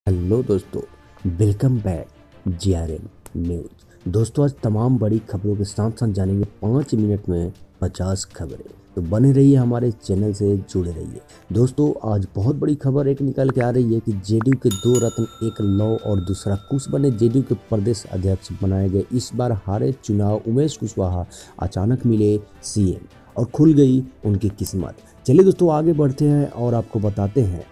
Hello दोस्तों, welcome back GRM news. दोस्तों, आज तमाम बड़ी खबरों के साथ साथ जानेंगे 5 मिनट में 50 खबरें। तो बने रहिए, हमारे चैनल से जुड़े रहिए। दोस्तों, आज बहुत बड़ी खबर एक निकल के आ रही है कि जेडीयू के दो रत्न, एक लौ और दूसरा कुश बने जेडीयू के प्रदेश अध्यक्ष बनाए गए। इस बार हारे चुनाव उमेश कुशवाहा अचानक मिले सीएम और खुल गई उनकी किस्मत। चलिए दोस्तों, आगे बढ़ते हैं और आपको बताते हैं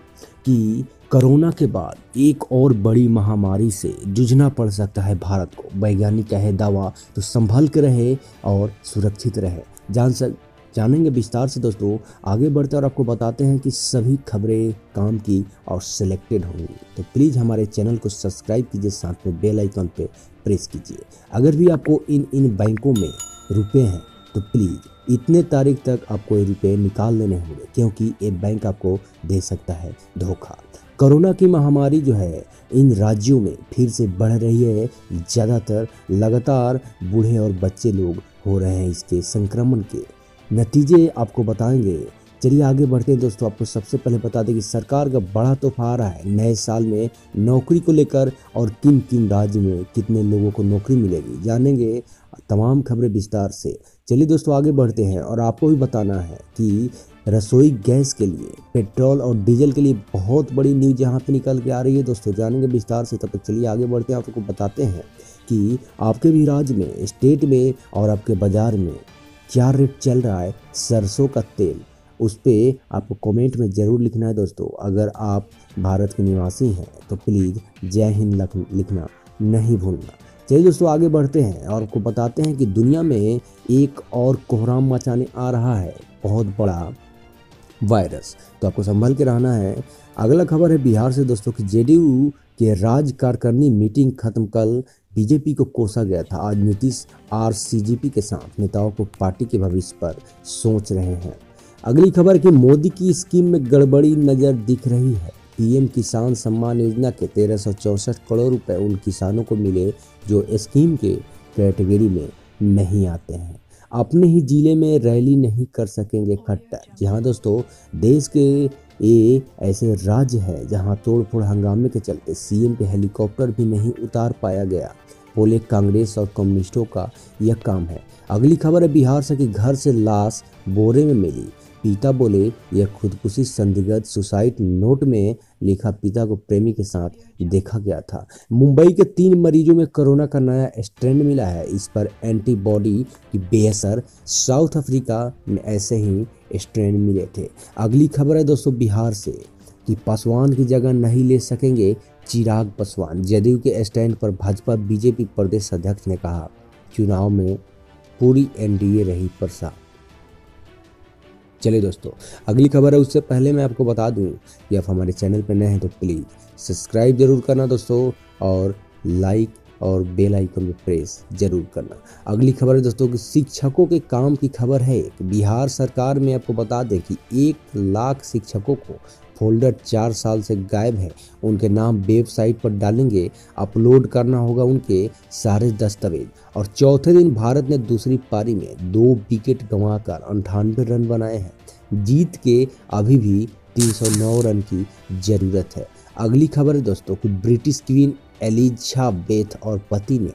कि कोरोना के बाद एक और बड़ी महामारी से जूझना पड़ सकता है भारत को। वैज्ञानिक का है दावा, तो संभल के रहे और सुरक्षित रहे। जानेंगे विस्तार से दोस्तों। आगे बढ़ते और आपको बताते हैं कि सभी खबरें काम की और सिलेक्टेड होंगी। तो प्लीज़ हमारे चैनल को सब्सक्राइब कीजिए, साथ में बेल आइकन पे प्रेस कीजिए। अगर भी आपको इन बैंकों में रुपए हैं तो प्लीज़ इतने तारीख तक आपको ये रुपये निकाल लेने होंगे, क्योंकि ये बैंक आपको दे सकता है धोखा। कोरोना की महामारी जो है इन राज्यों में फिर से बढ़ रही है। ज़्यादातर लगातार बूढ़े और बच्चे लोग हो रहे हैं इसके संक्रमण के। नतीजे आपको बताएंगे। चलिए आगे बढ़ते हैं दोस्तों। आपको सबसे पहले बता दें कि सरकार का बड़ा तोहफा आ रहा है नए साल में नौकरी को लेकर, और किन किन राज्य में कितने लोगों को नौकरी मिलेगी, जानेंगे तमाम खबरें विस्तार से। चलिए दोस्तों, आगे बढ़ते हैं और आपको भी बताना है कि रसोई गैस के लिए, पेट्रोल और डीजल के लिए बहुत बड़ी न्यूज यहाँ पे निकल के आ रही है दोस्तों, जानेंगे विस्तार से। तब तक चलिए आगे बढ़ते हैं। आपको बताते हैं कि आपके भी राज्य में, स्टेट में और आपके बाजार में क्या रेट चल रहा है सरसों का तेल। उस पर आपको कमेंट में ज़रूर लिखना है दोस्तों। अगर आप भारत के निवासी हैं तो प्लीज़ जय हिंद लिखना नहीं भूलना। चलिए दोस्तों, आगे बढ़ते हैं और आपको बताते हैं कि दुनिया में एक और कोहराम मचाने आ रहा है बहुत बड़ा वायरस। तो आपको संभल के रहना है। अगला खबर है बिहार से दोस्तों कि जेडीयू के राज्य कार्यकारिणी मीटिंग खत्म, कल बीजेपी को कोसा गया था। आज नीतीश आरसीजीपी के साथ नेताओं को पार्टी के भविष्य पर सोच रहे हैं। अगली खबर कि मोदी की स्कीम में गड़बड़ी नजर दिख रही है। पीएम किसान सम्मान योजना के 1364 करोड़ रुपए उन किसानों को मिले जो स्कीम के कैटेगरी में नहीं आते हैं। अपने ही जिले में रैली नहीं कर सकेंगे खट्टर। जी हाँ दोस्तों, देश के ये ऐसे राज्य है जहां तोड़फोड़ हंगामे के चलते सीएम के हेलीकॉप्टर भी नहीं उतार पाया गया। बोले कांग्रेस और कम्युनिस्टों का यह काम है। अगली खबर है बिहार से कि घर से लाश बोरे में मिली। पिता बोले यह खुदकुशी संदिग्ध, सुसाइड नोट में लिखा पिता को प्रेमी के साथ देखा गया था। मुंबई के 3 मरीजों में कोरोना का नया स्ट्रेन मिला है। इस पर एंटीबॉडी की बेअसर। साउथ अफ्रीका में ऐसे ही स्ट्रेन मिले थे। अगली खबर है दोस्तों बिहार से कि पासवान की जगह नहीं ले सकेंगे चिराग पासवान। जदयू के स्टैंड पर भाजपा बीजेपी प्रदेश अध्यक्ष ने कहा चुनाव में पूरी एनडीए रही प्रसाद। चलिए दोस्तों, अगली खबर है। उससे पहले मैं आपको बता दूं कि आप हमारे चैनल पर नए हैं तो प्लीज़ सब्सक्राइब जरूर करना दोस्तों, और लाइक और बेल आइकन में प्रेस जरूर करना। अगली खबर है दोस्तों कि शिक्षकों के काम की खबर है। बिहार सरकार में आपको बता दें कि 1 लाख शिक्षकों को फोल्डर 4 साल से गायब है। उनके नाम वेबसाइट पर डालेंगे, अपलोड करना होगा उनके सारे दस्तावेज। और चौथे दिन भारत ने दूसरी पारी में 2 विकेट गंवाकर 98 रन बनाए हैं। जीत के अभी भी 309 रन की जरूरत है। अगली खबर है दोस्तों कि ब्रिटिश क्वीन एलिजाबेथ और पति ने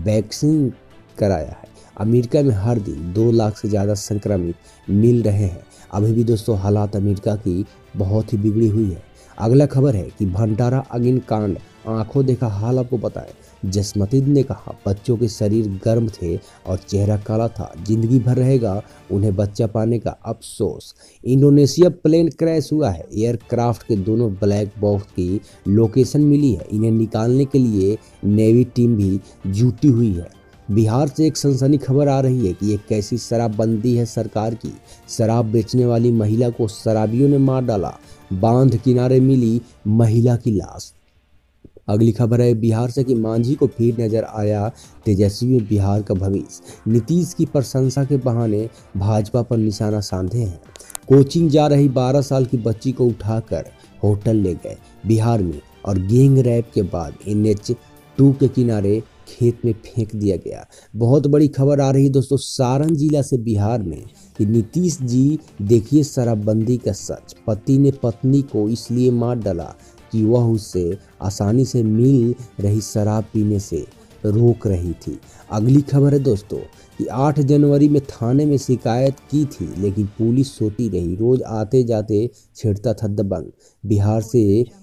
वैक्सीन कराया है। अमेरिका में हर दिन 2 लाख से ज़्यादा संक्रमित मिल रहे हैं। अभी भी दोस्तों हालात अमेरिका की बहुत ही बिगड़ी हुई है। अगला खबर है कि भंडारा अग्निकांड, आंखों देखा हाल आपको बताएं। जसमतीद ने कहा बच्चों के शरीर गर्म थे और चेहरा काला था, जिंदगी भर रहेगा उन्हें बच्चा पाने का अफसोस। इंडोनेशिया प्लेन क्रैश हुआ है। एयरक्राफ्ट के दोनों ब्लैक बॉक्स की लोकेशन मिली है। इन्हें निकालने के लिए नेवी टीम भी जुटी हुई है। बिहार से एक सनसनी खबर आ रही है कि ये कैसी शराबबंदी है सरकार की। शराब बेचने वाली महिला को शराबियों ने मार डाला। बांध किनारे मिली महिला की लाश। अगली खबर है बिहार से कि मांझी को फिर नजर आया तेजस्वी में बिहार का भविष्य। नीतीश की प्रशंसा के बहाने भाजपा पर निशाना साधे हैं। कोचिंग जा रही 12 साल की बच्ची को उठाकर होटल ले गए बिहार में, और गैंग रैप के बाद NH2 के किनारे खेत में फेंक दिया गया। बहुत बड़ी खबर आ रही है दोस्तों सारण जिला से बिहार में कि नीतीश जी देखिए शराबबंदी का सच। पति ने पत्नी को इसलिए मार डाला कि वह उससे आसानी से मिल रही शराब पीने से रोक रही थी। अगली खबर है दोस्तों कि 8 जनवरी में थाने में शिकायत की थी, लेकिन पुलिस सोती रही। रोज आते जाते छेड़ता था दबंग। बिहार से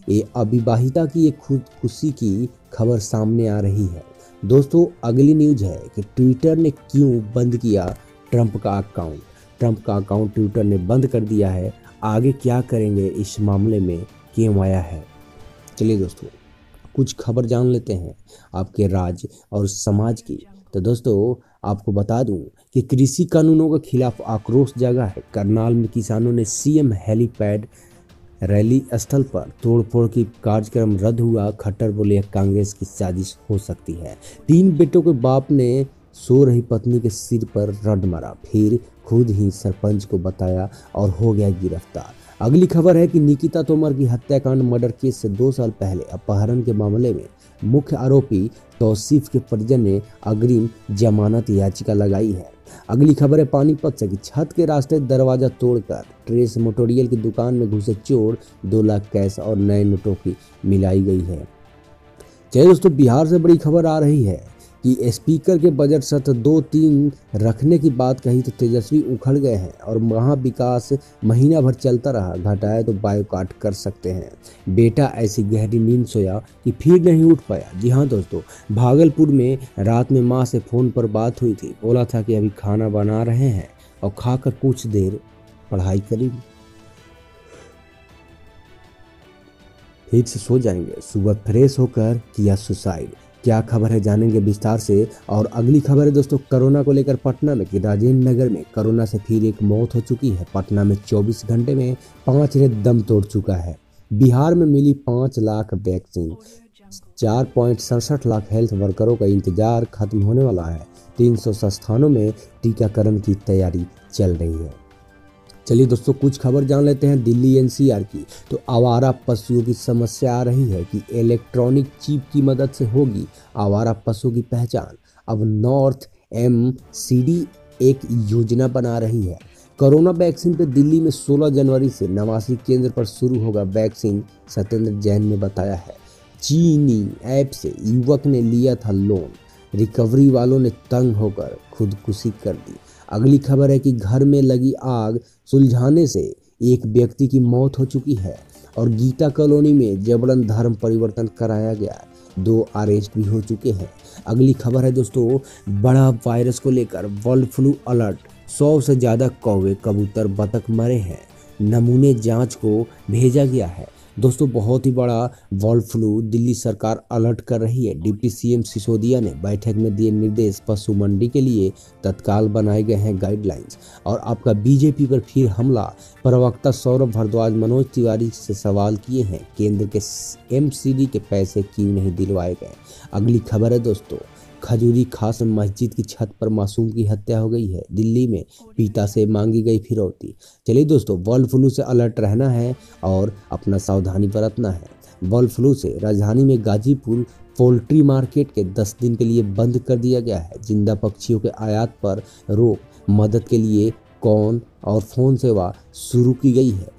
ये अविवाहिता की एक खुदकुशी की खबर सामने आ रही है। दोस्तों अगली न्यूज है कि ट्विटर ने क्यों बंद किया ट्रंप का अकाउंट। ट्रंप का अकाउंट ट्विटर ने बंद कर दिया है। आगे क्या करेंगे इस मामले में, क्यों आया है। चलिए दोस्तों कुछ खबर जान लेते हैं आपके राज्य और समाज की। तो दोस्तों आपको बता दूं कि कृषि कानूनों के खिलाफ आक्रोश जगा है। करनाल में किसानों ने सीएम हेलीपैड रैली स्थल पर तोड़फोड़ की कार्यक्रम रद्द हुआ। खट्टर बोले कांग्रेस की साजिश हो सकती है। 3 बेटों के बाप ने सो रही पत्नी के सिर पर रड मारा, फिर खुद ही सरपंच को बताया और हो गया गिरफ्तार। अगली खबर है कि निकिता तोमर की हत्याकांड मर्डर केस से 2 साल पहले अपहरण के मामले में मुख्य आरोपी तौसीफ के परिजन ने अग्रिम जमानत याचिका लगाई है। अगली खबर है पानीपत से कि छत के रास्ते दरवाजा तोड़कर ट्रेस मोटोरियल की दुकान में घुसे चोर, 2 लाख कैश और नए नोटों की मिलाई गई है। चलिए दोस्तों बिहार से बड़ी खबर आ रही है कि स्पीकर के बजट सत्र 2-3 रखने की बात कही तो तेजस्वी उखड़ गए हैं और महाविकास महीना भर चलता रहा। घटाया तो बायोकाट कर सकते हैं। बेटा ऐसी गहरी नींद सोया कि फिर नहीं उठ पाया। जी हाँ दोस्तों, भागलपुर में रात में माँ से फोन पर बात हुई थी। बोला था कि अभी खाना बना रहे हैं और खाकर कुछ देर पढ़ाई करेंगे, फिर से सो जाएंगे। सुबह फ्रेश होकर किया सुसाइड। क्या खबर है जानेंगे विस्तार से। और अगली खबर है दोस्तों कोरोना को लेकर पटना में कि राजेंद्र नगर में कोरोना से फिर एक मौत हो चुकी है। पटना में 24 घंटे में 5 ने दम तोड़ चुका है। बिहार में मिली 5 लाख वैक्सीन। 4.67 लाख हेल्थ वर्करों का इंतजार खत्म होने वाला है। 300 संस्थानों में टीकाकरण की तैयारी चल रही है। चलिए दोस्तों कुछ खबर जान लेते हैं दिल्ली एनसीआर की। तो आवारा पशुओं की समस्या आ रही है कि इलेक्ट्रॉनिक चिप की मदद से होगी आवारा पशुओं की पहचान। अब नॉर्थ एमसीडी एक योजना बना रही है। कोरोना वैक्सीन पे दिल्ली में 16 जनवरी से 89 केंद्र पर शुरू होगा वैक्सीन, सत्येंद्र जैन ने बताया है। चीनी ऐप से युवक ने लिया था लोन, रिकवरी वालों ने तंग होकर खुदकुशी कर दी। अगली खबर है कि घर में लगी आग सुलझाने से एक व्यक्ति की मौत हो चुकी है और गीता कॉलोनी में जबरन धर्म परिवर्तन कराया गया। 2 अरेस्ट भी हो चुके हैं। अगली खबर है दोस्तों बड़ा वायरस को लेकर बर्ड फ्लू अलर्ट। 100 से ज़्यादा कौवे, कबूतर, बतख मरे हैं। नमूने जांच को भेजा गया है। दोस्तों बहुत ही बड़ा बर्ड फ्लू दिल्ली सरकार अलर्ट कर रही है। डिप्टी सीएम सिसोदिया ने बैठक में दिए निर्देश। पशु मंडी के लिए तत्काल बनाए गए हैं गाइडलाइंस। और आपका बीजेपी पर फिर हमला। प्रवक्ता सौरभ भारद्वाज मनोज तिवारी से सवाल किए हैं केंद्र के एमसीडी के पैसे क्यों नहीं दिलवाए गए। अगली खबर है दोस्तों खजूरी खास मस्जिद की छत पर मासूम की हत्या हो गई है। दिल्ली में पिता से मांगी गई फिरौती। चलिए दोस्तों बर्ड फ्लू से अलर्ट रहना है और अपना सावधानी बरतना है। बर्ड फ्लू से राजधानी में गाजीपुर पोल्ट्री मार्केट के 10 दिन के लिए बंद कर दिया गया है। जिंदा पक्षियों के आयात पर रोक। मदद के लिए कॉल और फोन सेवा शुरू की गई है।